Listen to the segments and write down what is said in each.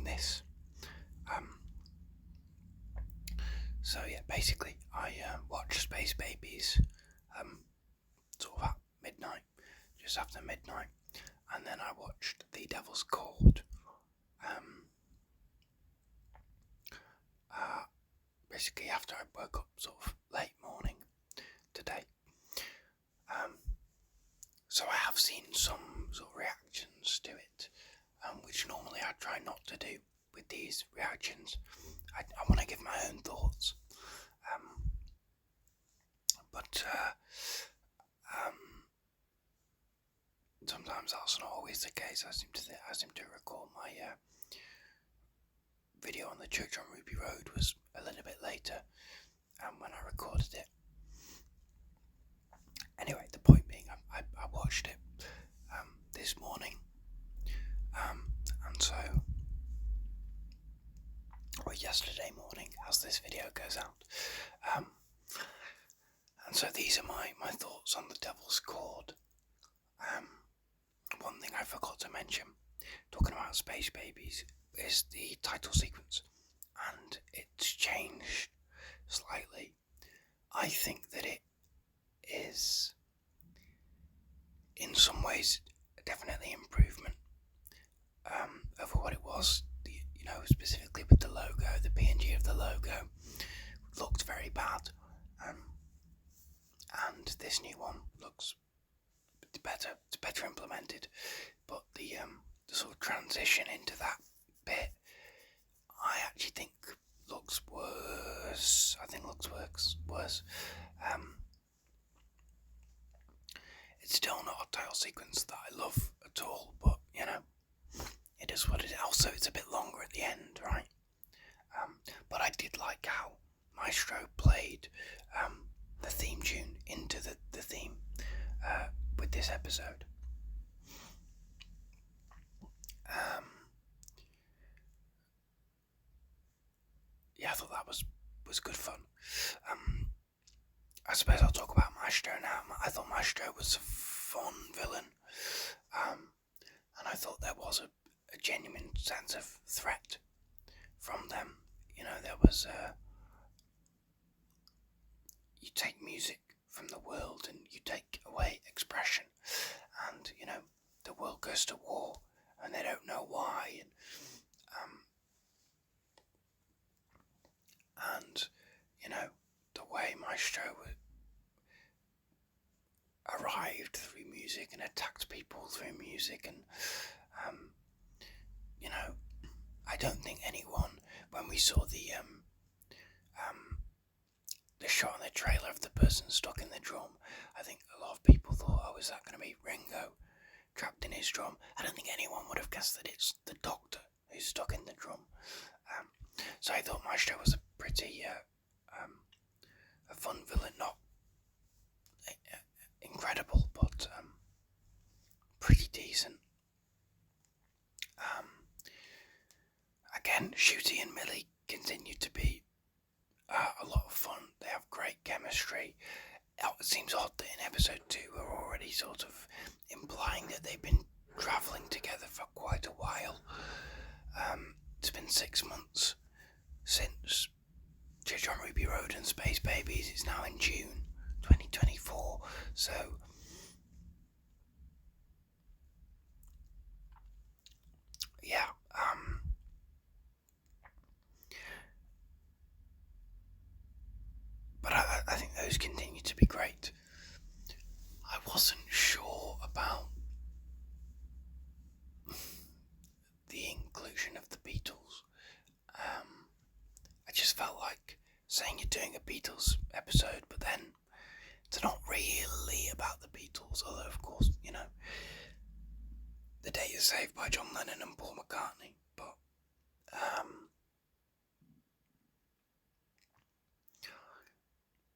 recording this. So yeah, basically I watched Space Babies sort of at midnight, just after midnight, and then I watched The Devil's Chord basically after I woke up sort of late morning today. So I have seen some sort of reactions to it, which normally I try not to do with these reactions. I want to give my own thoughts, but sometimes that's not always the case. I seem to recall my video on the church on Ruby Road was a little bit later when I recorded it. Anyway, the point being, I watched it this morning, and so, or yesterday morning, as this video goes out. And so these are my thoughts on The Devil's Chord. One thing I forgot to mention, talking about Space Babies, is the title sequence, and it's changed slightly. I think that it is, in some ways, definitely improvement over what it was. Specifically with the logo, the PNG of the logo looked very bad, and this new one looks better. It's better implemented, but the sort of transition into that bit, I actually think looks worse. Worse. It's still not a title sequence that I love at all, but it is what it is. Also, it's a bit longer at the end, right? But I did like how Maestro played the theme tune into the theme with this episode. Yeah, I thought that was good fun. I suppose I'll talk about Maestro now. I thought Maestro was a fun villain, and I thought there was a genuine sense of threat from them. There was you take music from the world and you take away expression, and the world goes to war and they don't know why, and the way Maestro arrived through music and attacked people through music, and I don't think anyone, when we saw the shot in the trailer of the person stuck in the drum, I think a lot of people thought, oh, is that going to be Ringo trapped in his drum? I don't think anyone would have guessed that it's the Doctor who's stuck in the drum. So I thought Maestro was a pretty a fun villain, not incredible, but pretty decent. Again, Shooty and Millie continue to be a lot of fun. They have great chemistry. It seems odd that in episode 2 we're already sort of implying that they've been travelling together for quite a while. It's been 6 months since Church on Ruby Road and Space Babies. It's now in June 2024, so yeah, but I think those continue to be great. I wasn't sure about the inclusion of the Beatles. I just felt like saying you're doing a Beatles episode, but then it's not really about the Beatles, although of course, The Day Is Saved by John Lennon and Paul McCartney, but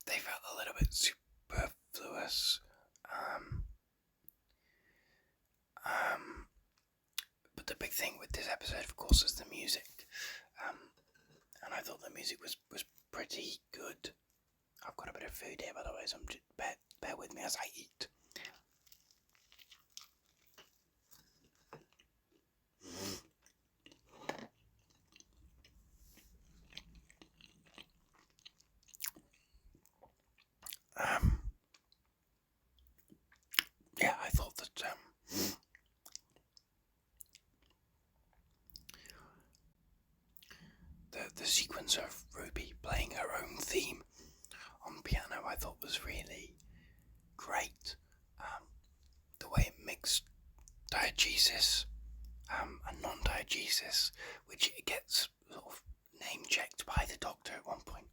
they felt a little bit superfluous. But the big thing with this episode, of course, is the music, and I thought the music was pretty good. I've got a bit of food here, by the way, so bear with me as I eat. the sequence of Ruby playing her own theme on piano I thought was really great. The way it mixed diegesis and non-diegesis, which it gets sort of name-checked by the Doctor at one point.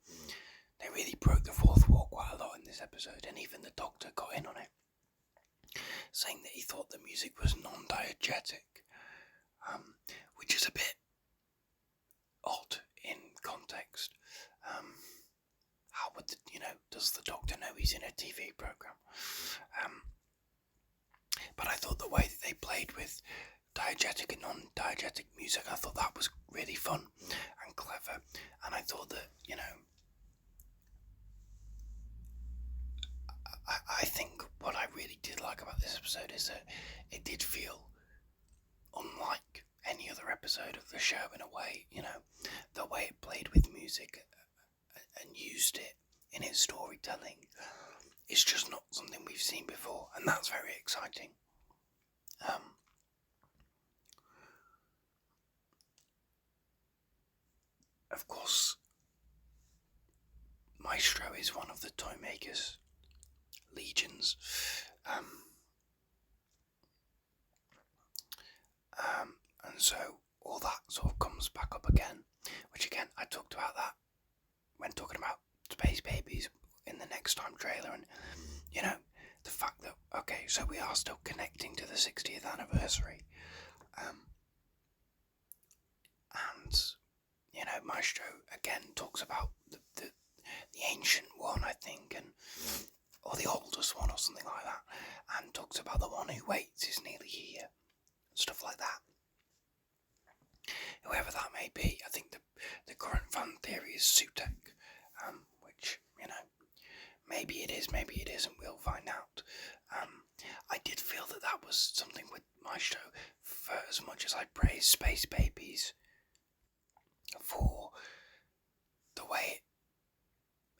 They really broke the fourth wall quite a lot in this episode, and even the Doctor got in on it, saying that he thought the music was non-diegetic, which is a bit odd in context. How would does the Doctor know he's in a TV program? But I thought the way that they played with diegetic and non-diegetic music, I thought that was really fun and clever, and I thought that, I think what I really did like about this episode is that it did feel unlike any other episode of the show in a way. The way it played with music and used it in its storytelling is just not something we've seen before, and that's very exciting. Of course, Maestro is one of the toy makers' legions. And so all that sort of comes back up again, which again, I talked about that when talking about Space Babies in the Next Time trailer, and the fact that, okay, so we are still connecting to the 60th anniversary, and Maestro again talks about the ancient one, I think, or the oldest one or something like that, and talks about the one who waits is nearly here, and stuff like that. Whoever that may be, I think the current fan theory is Sutek, which, maybe it is, maybe it isn't, we'll find out. I did feel that was something with Maestro, for as much as I praise Space Babies for the way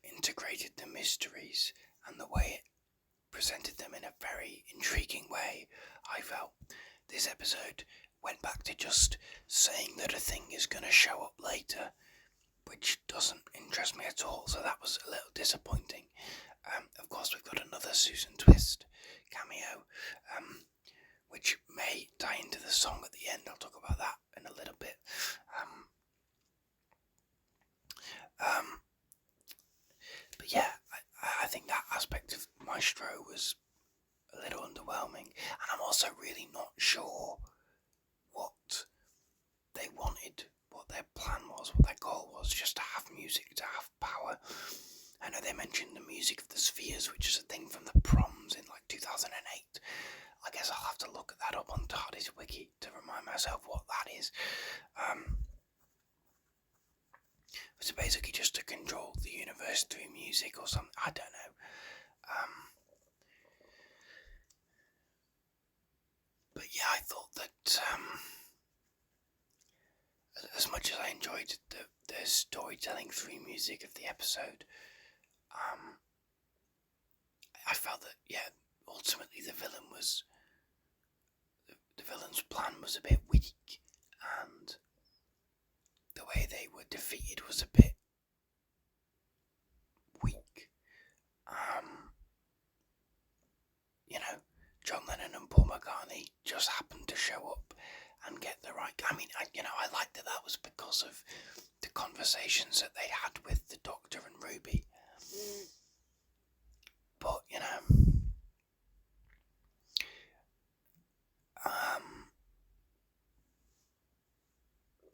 it integrated the mysteries and the way it presented them in a very intriguing way. I felt this episode went back to just saying that a thing is going to show up later, which doesn't interest me at all, so that was a little disappointing. Of course, we've got another Susan Twist cameo, which may tie into the song at the end. I'll talk about that in a little bit. But yeah, I think that aspect of Maestro was a little underwhelming, and I'm also really not sure what they wanted, what their plan was, what their goal was, just to have music, to have power. I know they mentioned the music of the spheres, which is a thing from the proms in 2008. I guess I'll have to look that up on TARDIS Wiki to remind myself what that is. It's basically just to control the universe through music or something. I don't know. But yeah, I thought that as much as I enjoyed the storytelling through music of the episode, I felt that, yeah, ultimately the villain's plan was a bit weak, and the way they were defeated was a bit weak. John Lennon and Paul McCartney just happened to show up and get the right. I mean, I liked that was because of the conversations that they had with the Doctor and Ruby. But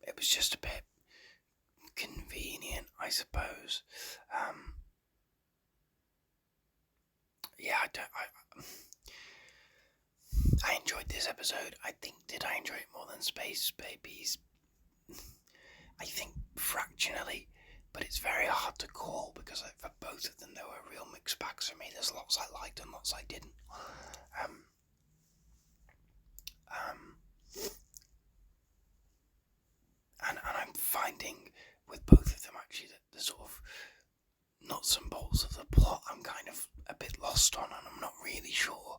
it was just a bit convenient, I suppose. Yeah, I enjoyed this episode. Did I enjoy it more than Space Babies? I think fractionally, but it's very hard to call because for both of them there were real mixed bags for me. There's lots I liked and lots I didn't. And I'm finding with both of them actually that the sort of nuts and bolts of the plot I'm kind of a bit lost on, and I'm not really sure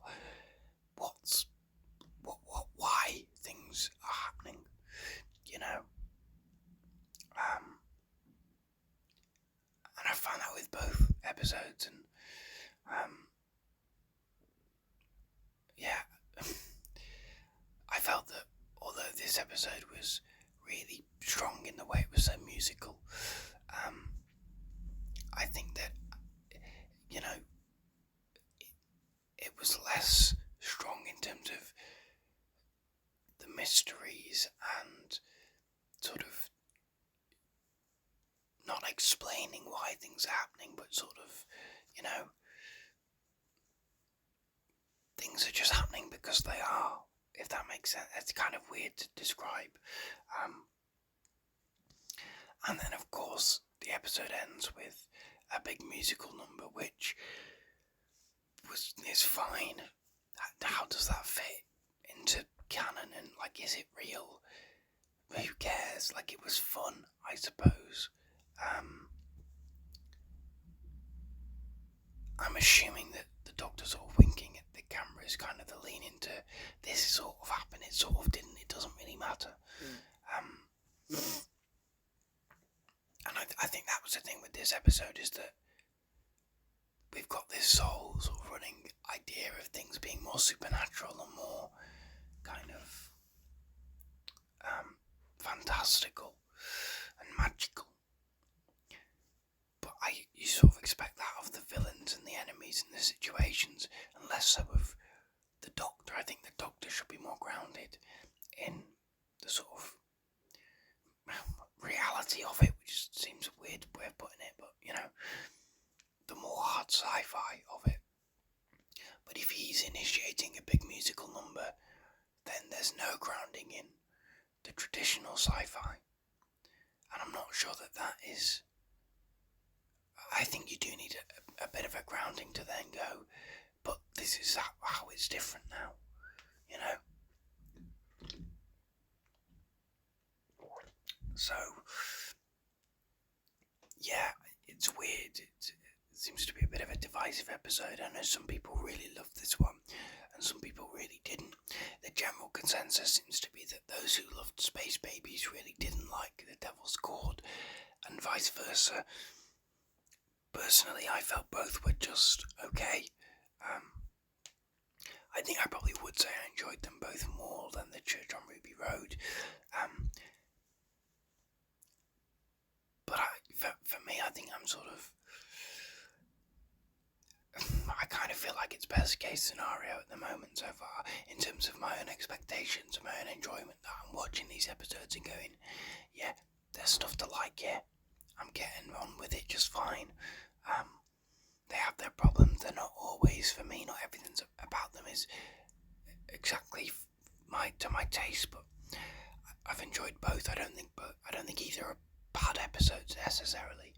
why things are happening, episodes, and yeah, I felt that although this episode was really strong in the way it was so musical, I think that, you know, it was less strong in terms of the mysteries and sort of not explaining why things are happening, but sort of, you know, things are just happening because they are, if that makes sense. It's kind of weird to describe. And then, of course, the episode ends with a big musical number, which is fine. How does that fit into canon? And, like, is it real? Who cares? Like, it was fun, I suppose. I'm assuming that the Doctor sort of winking at the camera is kind of the lean into this sort of happened, it sort of didn't, it doesn't really matter. And I think that was the thing with this episode, is that we've got this whole sort of running idea of things being more supernatural and more kind of fantastical and magical. But you sort of expect that of the villains and the enemies and the situations, and less so of the Doctor. I think the Doctor should be more grounded in the sort of reality of it, which seems a weird way of putting it, but, you know, the more hard sci-fi of it. But if he's initiating a big musical number, then there's no grounding in the traditional sci-fi. And I'm not sure that is... I think you do need a bit of a grounding to then go, but this is how it's different now, you know? So, yeah, it's weird. It seems to be a bit of a divisive episode. I know some people really loved this one, and some people really didn't. The general consensus seems to be that those who loved Space Babies really didn't like The Devil's Chord, and vice versa. Personally, I felt both were just okay. I think I probably would say I enjoyed them both more than The Church on Ruby Road. But for me, I think I'm sort of... I kind of feel like it's best case scenario at the moment so far, in terms of my own expectations and my own enjoyment, that I'm watching these episodes and going, yeah, there's stuff to like here. I'm getting on with it just fine. They have their problems. They're not always, for me, not everything about them is exactly to my taste, but I've enjoyed both. I don't think either are bad episodes necessarily.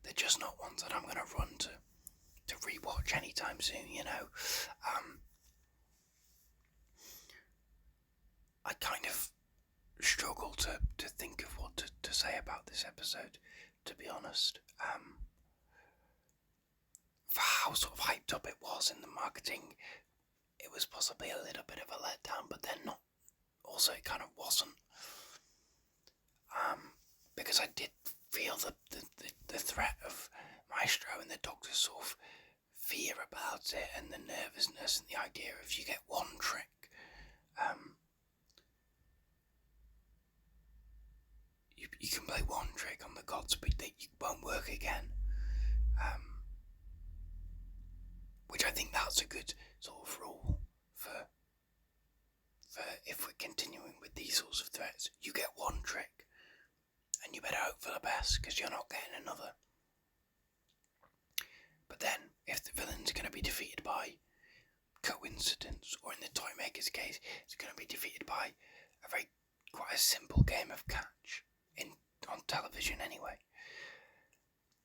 They're just not ones that I'm going to run to rewatch anytime soon, you know. I kind of struggle to think of what to say about this episode, to be honest. For how sort of hyped up it was in the marketing, it was possibly a little bit of a letdown, but then not. Also, it kind of wasn't. Because I did feel the threat of Maestro and the Doctor's sort of fear about it, and the nervousness, and the idea of you get one trick. You can play one trick on the Godspeed that you won't work again. Which I think that's a good sort of rule for if we're continuing with these sorts of threats. You get one trick, and you better hope for the best, because you're not getting another. But then, if the villain's going to be defeated by coincidence, or in the Toymaker's case, it's going to be defeated by quite a simple game of catch, on television anyway,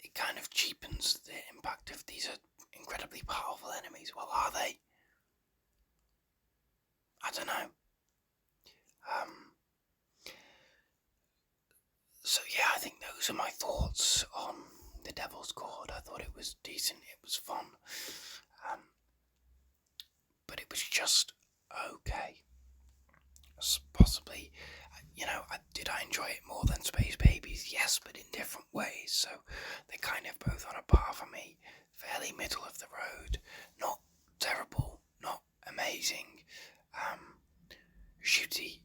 it kind of cheapens the impact of these are incredibly powerful enemies. Well, are they? I don't know. So yeah, I think those are my thoughts on The Devil's Chord. I thought it was decent, it was fun, but it was just okay. Possibly, did I enjoy it more than Space Babies? series, yes, but in different ways. So they're kind of both on a par for me, fairly middle of the road, not terrible, not amazing. Shooty,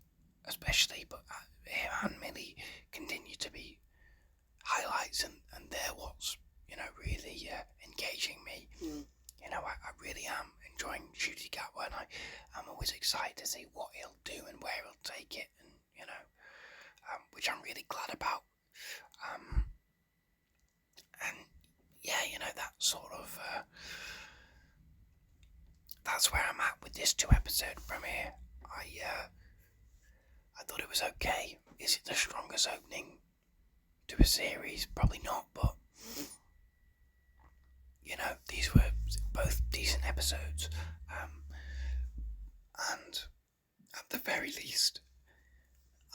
especially, but him and Millie continue to be highlights, and they're what's really engaging me. I really am enjoying Shooty Gatwa, and I'm always excited to see what he'll do and where he'll take it, and which I'm really glad about. And yeah, that sort of that's where I'm at with this 2-episode premiere. I thought it was okay. Is it the strongest opening to a series? Probably not, but these were both decent episodes, and at the very least,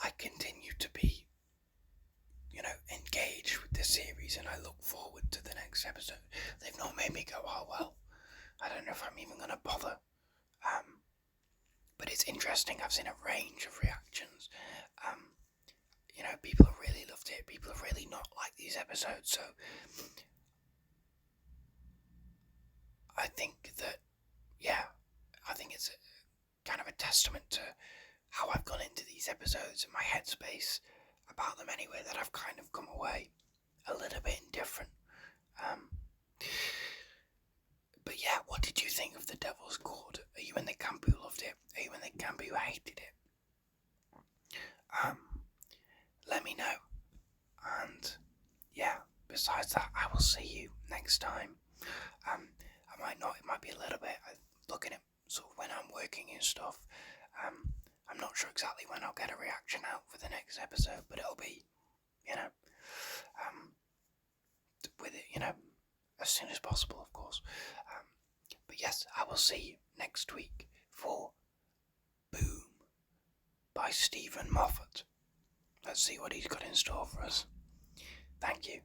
I continue to be, engaged with the series, and I look forward to the next episode. They've not made me go, oh well, I don't know if I'm even going to bother. But it's interesting. I've seen a range of reactions. People have really loved it. People have really not liked these episodes. So I think that, I think it's kind of a testament to how I've gone into these episodes and my headspace about them anyway, that I've kind of come away a little bit indifferent. But yeah, what did you think of The Devil's Chord? Are you in the camp who loved it? Are you in the camp who hated it? Let me know. And yeah, besides that, I will see you next time. I might not, it might be a little bit, looking at sort of when I'm working and stuff. I'm not sure exactly when I'll get a reaction out for the next episode, but it'll be, with it, as soon as possible, of course. But yes, I will see you next week for Boom by Stephen Moffat. Let's see what he's got in store for us. Thank you.